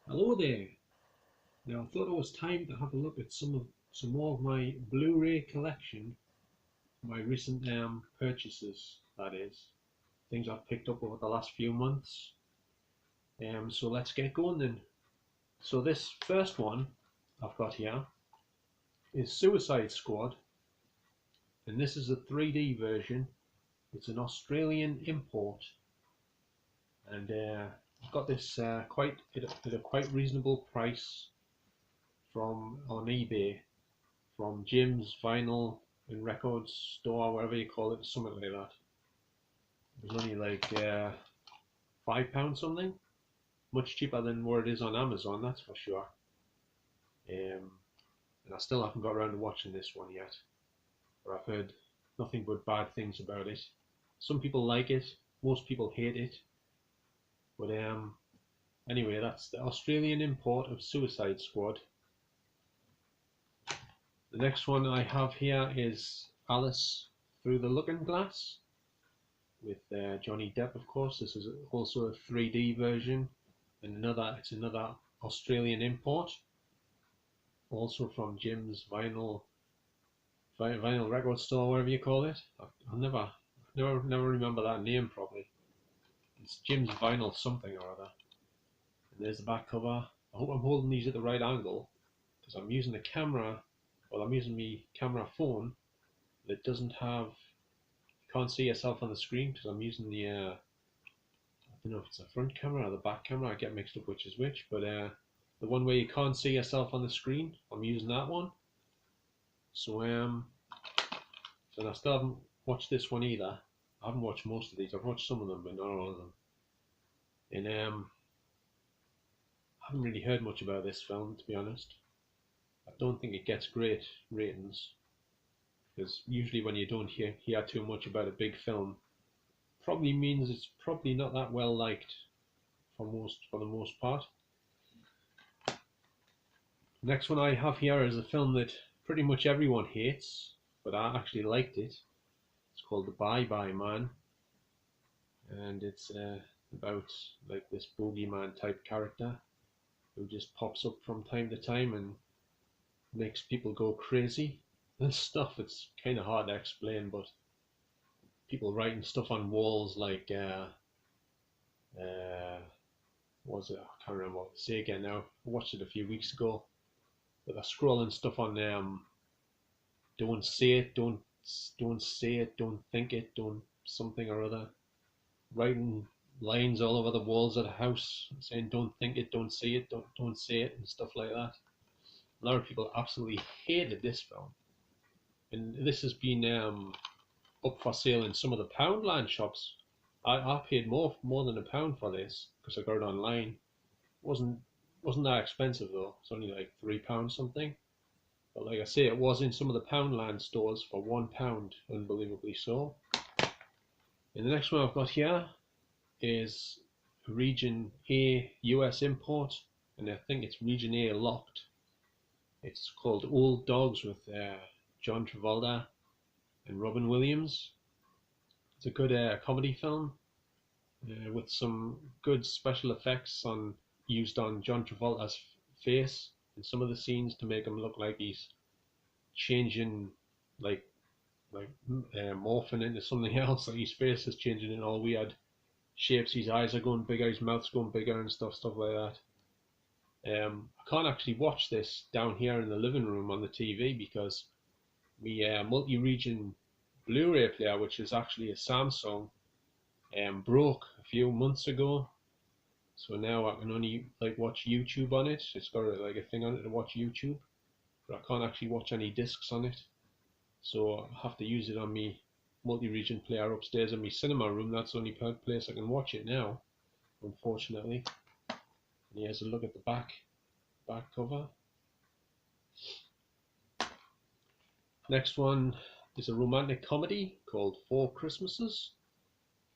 Hello there. Now I thought it was time to have a look at some more of my Blu-ray collection, my recent purchases. That is, things I've picked up over the last few months. So let's get going then. So this first one I've got here is Suicide Squad, and this is a 3D version. It's an Australian import, and I've got this quite at a quite reasonable price from on eBay from Jim's Vinyl and Records store, whatever you call it, something like that. It was only like £5 something, much cheaper than what it is on Amazon, that's for sure. And I still haven't got around to watching this one yet, but I've heard nothing but bad things about it. Some people like it, most people hate it, but anyway, that's the Australian import of Suicide Squad. The next one I have here is Alice Through the Looking Glass with Johnny Depp, of course. This is also a 3D version, and it's another Australian import, also from Jim's vinyl record store, whatever you call it. I'll never remember that name properly. It's Jim's Vinyl something or other. And there's the back cover. I hope I'm holding these at the right angle because I'm using the camera. Well, I'm using my camera phone that doesn't have. You can't see yourself on the screen because I'm using the. I don't know if it's the front camera or the back camera. I get mixed up which is which, but the one where you can't see yourself on the screen, I'm using that one. So so I still haven't watched this one either. I haven't watched most of these. I've watched some of them, but not all of them. And I haven't really heard much about this film, to be honest. I don't think it gets great ratings because usually when you don't hear too much about a big film, probably means it's probably not that well liked for the most part. Next one I have here is a film that pretty much everyone hates, but I actually liked it. It's called The Bye Bye Man, and it's about like this bogeyman type character who just pops up from time to time and makes people go crazy and stuff. It's kind of hard to explain, but people writing stuff on walls like what was it? I can't remember what to say again now. I watched it a few weeks ago, but they're scrolling stuff on don't say it, don't say it, don't think it, don't something or other, writing lines all over the walls of the house saying don't think it, don't see it, don't say it, and stuff like that. A lot of people absolutely hated this film, and this has been up for sale in some of the Poundland shops. I paid more than £1 for this because I got it online. Wasn't that expensive though. It's only like £3 something. But like I say, it was in some of the Poundland stores for £1, unbelievably so. And the next one I've got here is Region A US import, and I think it's Region A locked. It's called Old Dogs with John Travolta and Robin Williams. It's a good comedy film with some good special effects used on John Travolta's face in some of the scenes to make him look like he's changing, like morphing into something else. Like his face is changing in all weird shapes. His eyes are going bigger, his mouth's going bigger, and stuff like that. I can't actually watch this down here in the living room on the TV because my multi-region Blu-ray player, which is actually a Samsung, broke a few months ago. So now I can only like watch YouTube on it. It's got like a thing on it to watch YouTube, but I can't actually watch any discs on it. So I have to use it on my multi-region player upstairs in my cinema room. That's the only place I can watch it now, unfortunately. And here's a look at the back cover. Next one is a romantic comedy called Four Christmases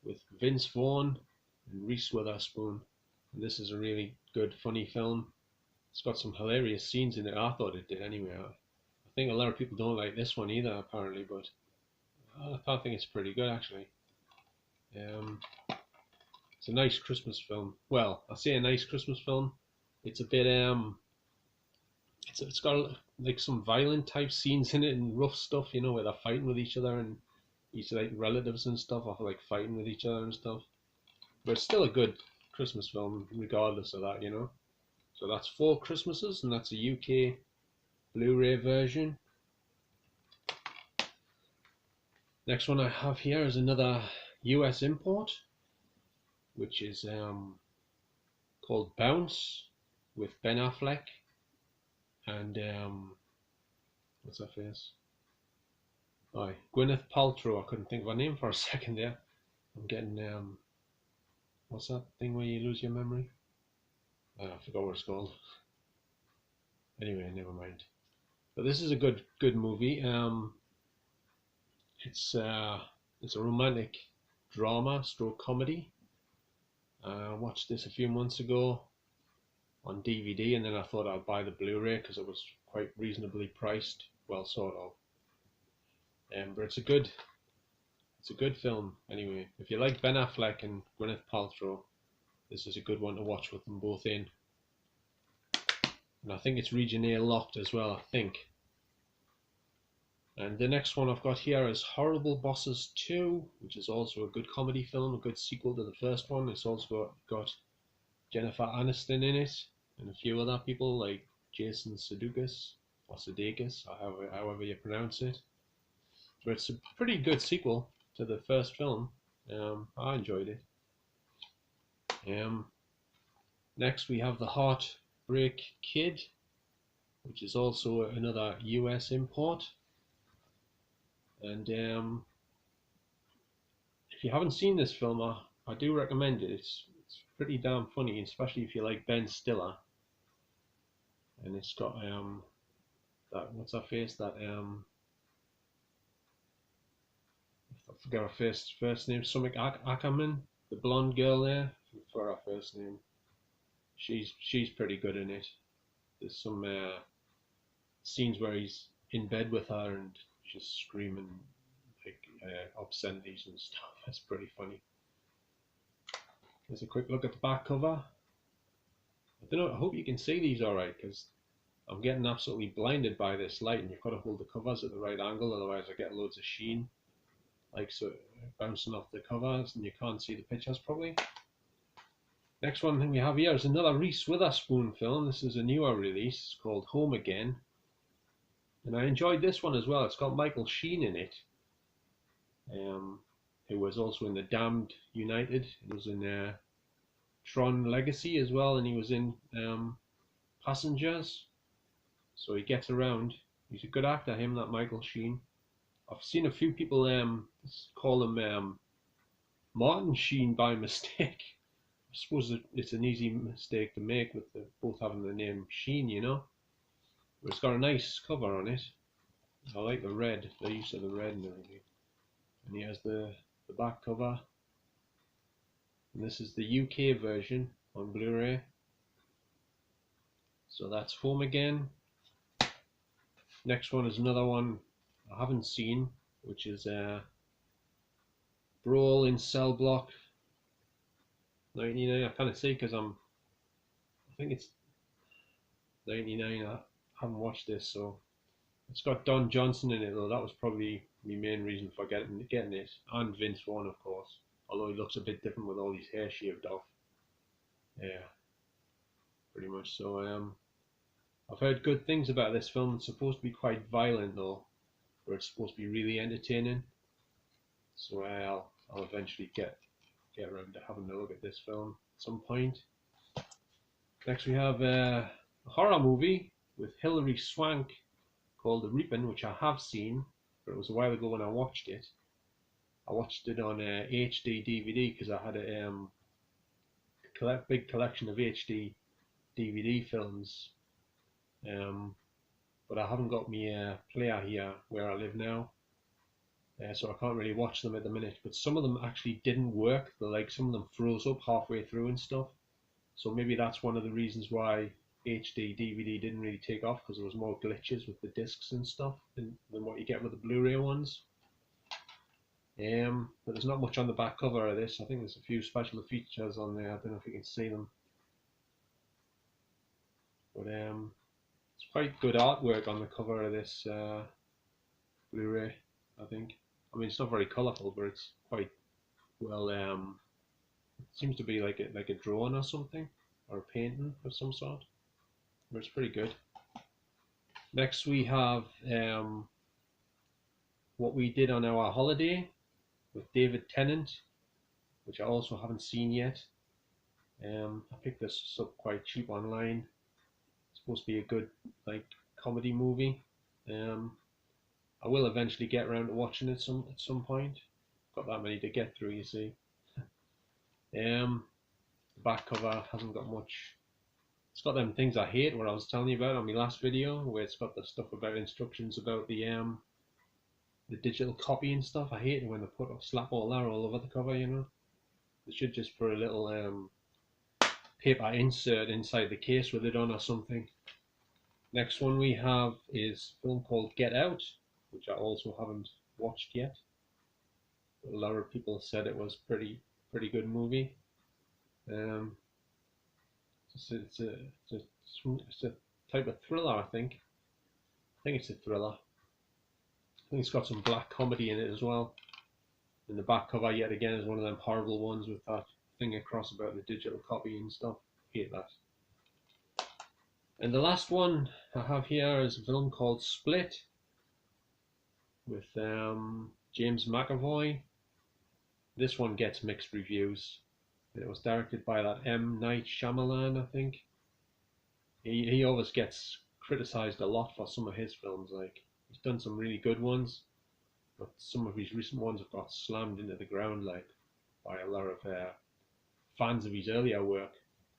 with Vince Vaughn and Reese Witherspoon. And this is a really good, funny film. It's got some hilarious scenes in it. I thought it did anyway. I think a lot of people don't like this one either, apparently, but I think it's pretty good actually. It's a nice Christmas film. Well, I say a nice Christmas film. It's a bit it's got like some violent type scenes in it and rough stuff, you know, where they're fighting with each other and each like relatives and stuff are like fighting with each other and stuff. But it's still a good Christmas film regardless of that, you know. So that's Four Christmases, and that's a UK Blu-ray version. Next one I have here is another US import, which is called Bounce with Ben Affleck and what's her face? Oh, Gwyneth Paltrow. I couldn't think of her name for a second there. I'm getting what's that thing where you lose your memory? I forgot what it's called. Anyway, never mind. But this is a good movie. It's a romantic drama stroke comedy. I watched this a few months ago on DVD, and then I thought I'd buy the Blu-ray because it was quite reasonably priced. Well, sort of. But it's a good film anyway. If you like Ben Affleck and Gwyneth Paltrow, this is a good one to watch with them both in. And I think it's Region A locked as well, I think. And the next one I've got here is Horrible Bosses 2, which is also a good comedy film, a good sequel to the first one. It's also got Jennifer Aniston in it and a few other people like Jason Sudeikis or Sudeikis, or however you pronounce it. But it's a pretty good sequel to the first film. I enjoyed it. Next we have The Heartbreak Kid, which is also another US import. And if you haven't seen this film, I do recommend it. It's pretty damn funny, especially if you like Ben Stiller. And it's got that what's her face? That I forget her first name. Sumik Ackerman, the blonde girl there. I forgot her first name. She's pretty good in it. There's some scenes where he's in bed with her and just screaming like obscenities and stuff. That's pretty funny. There's a quick look at the back cover. I don't know. I hope you can see these all right because I'm getting absolutely blinded by this light, and you've got to hold the covers at the right angle, otherwise I get loads of sheen, like so, bouncing off the covers, and you can't see the pictures probably. Next one thing we have here is another Reese Witherspoon film. This is a newer release called Home Again, and I enjoyed this one as well. It's got Michael Sheen in it, who was also in The Damned United. He was in Tron Legacy as well, and he was in Passengers. So he gets around. He's a good actor, him, that Michael Sheen. I've seen a few people call him Martin Sheen by mistake. I suppose it's an easy mistake to make with both having the name Sheen, you know. But it's got a nice cover on it. I like the use of the red and everything. And he has the back cover. And this is the UK version on Blu-ray. So that's Home Again. Next one is another one I haven't seen, which is Brawl in Cell Block 99. I can't say because I think it's 99. I haven't watched this, so it's got Don Johnson in it though. That was probably my main reason for getting it, and Vince Vaughn of course. Although he looks a bit different with all his hair shaved off. Yeah, pretty much. So I've heard good things about this film. It's supposed to be quite violent though, but it's supposed to be really entertaining. So I'll eventually get around to having a look at this film at some point. Next we have a horror movie with Hilary Swank called The Reaping, which I have seen, but it was a while ago when I watched it. I watched it on HD DVD because I had a big collection of HD DVD films, but I haven't got my player here where I live now, so I can't really watch them at the minute. But some of them actually didn't work. Some of them froze up halfway through and stuff. So maybe that's one of the reasons why HD DVD didn't really take off, because there was more glitches with the discs and stuff than what you get with the Blu-ray ones. But there's not much on the back cover of this. I think there's a few special features on there. I don't know if you can see them. But it's quite good artwork on the cover of this Blu-ray, I think. I mean, it's not very colourful, but it's quite well. It seems to be like a drawing or something, or a painting of some sort. But it's pretty good. Next, we have What We Did on Our Holiday with David Tennant, which I also haven't seen yet. I picked this up quite cheap online. It's supposed to be a good like comedy movie. I will eventually get around to watching it at some point. Got that many to get through, you see. The back cover hasn't got much. It's got them things I hate, what I was telling you about on my last video, where it's got the stuff about instructions about the digital copy and stuff. I hate it when they slap all that all over the cover, you know. They should just put a little paper insert inside the case with it on or something. Next one we have is a film called Get Out, which I also haven't watched yet. A lot of people said it was pretty good movie. It's a type of thriller, I think. I think it's a thriller. I think it's got some black comedy in it as well. And the back cover, yet again, is one of them horrible ones with that thing across about the digital copy and stuff. Hate that. And the last one I have here is a film called Split with James McAvoy. This one gets mixed reviews. It was directed by that M. Night Shyamalan, I think. He always gets criticized a lot for some of his films. Like, he's done some really good ones, but some of his recent ones have got slammed into the ground like by a lot of fans of his earlier work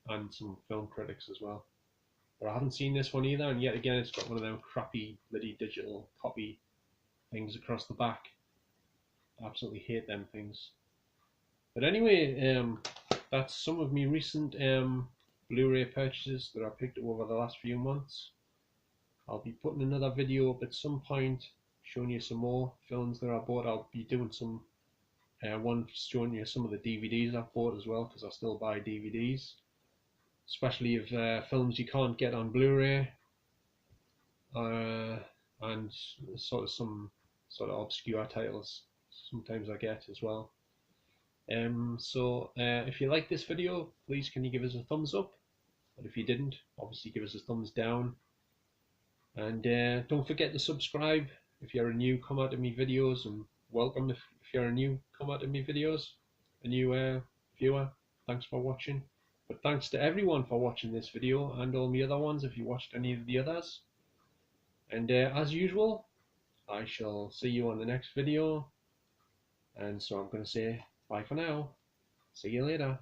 and some film critics as well. But I haven't seen this one either, and yet again it's got one of them crappy bloody digital copy things across the back. I absolutely hate them things. But anyway, that's some of my recent Blu-ray purchases that I picked up over the last few months. I'll be putting another video up at some point showing you some more films that I bought. I'll be doing some one showing you some of the DVDs I've bought as well, because I still buy DVDs, especially of films you can't get on Blu-ray, and some sort of obscure titles sometimes I get as well. If you like this video, please can you give us a thumbs up, and if you didn't, obviously give us a thumbs down, and don't forget to subscribe if you're a newcomer to me videos, and welcome if you're a newcomer to me videos, a new viewer. Thanks for watching. But thanks to everyone for watching this video and all my other ones if you watched any of the others. And as usual, I shall see you on the next video. And so I'm going to say bye for now. See you later.